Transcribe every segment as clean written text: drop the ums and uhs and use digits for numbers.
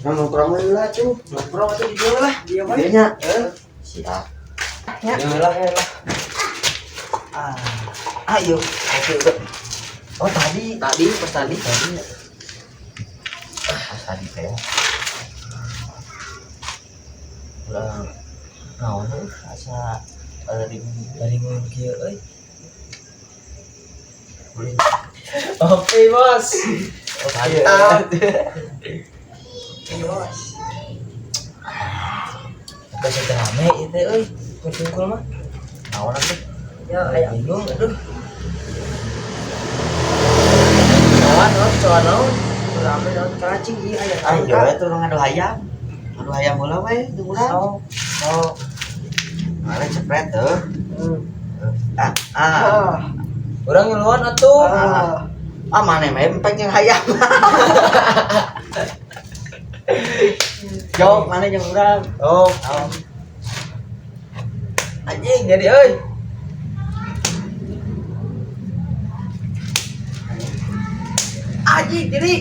nongkrong lah tuh. Nongkrong tuh di dia lah. Dia mah. Dianya. Siap. Ya. Yalah. Ayo. Oke, udah. Oh, pas tadi. Pas tadi teh. Ulah naon asa dari mun kieu euy. Oke, Bos. Mantap. Oke, Bos. Geus rame ieu teh euy. Kumpul mah. Naon atuh? Ya, aya Bingung aduh. Soal rame daun kacing ieu aya. Ayo we turun ngadu hayam. Ngadu hayam heula we jeung urang. Oh. Mare cepret teh. Urang nyuluan atuh. Mana mempeng yang hayam. Jok mana yang urang. Oh. Anjing jadi euy. Anjing jadi.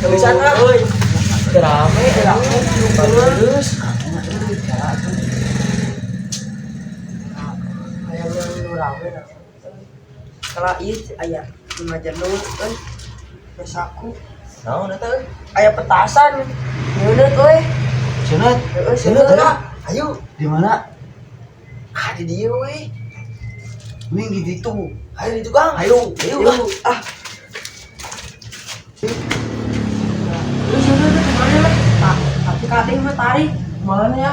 Tulisan euy. Rame terus. Aya nu rame. Kalau ieu aya ngajar nu kan. Besaku. Naon eta euy? Aya petasan. Nyeuneuh euy. Sunat. Sunat lah. Ayo, di mana? Di dieu we. Ming di ditu. Ayo di tukang. Ayo. Terus kemana lah? Tapi kadang mah tarik. Mana ya?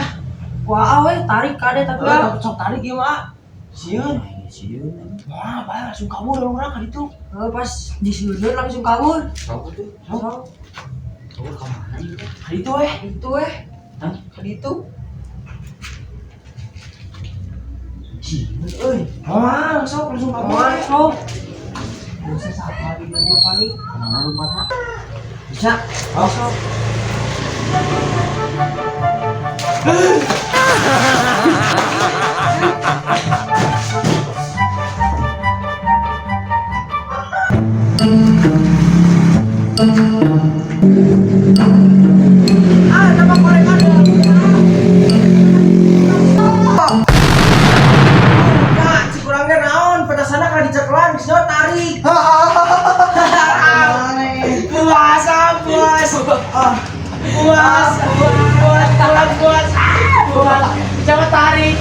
Wah, we tarik kadang tapi sok tarik ieu mah. Sieun. Wah, bae langsung kabur orang ka ditu. Pas disieun langsung kabur. Apa tuh? Sok. Kabur ka mana ieu? Ka ditu we. Hah? Ka ditu. Sieun euy. Wah, sok langsung kabur. Sok. Bisa sapa di mana paling? Mana lompatna? Bisa. Sok. Jangan tarik.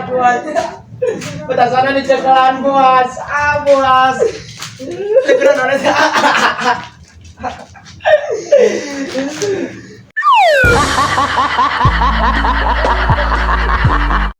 Buas. Petasannya di cekelan, Buas. Buas. Cekelan ada.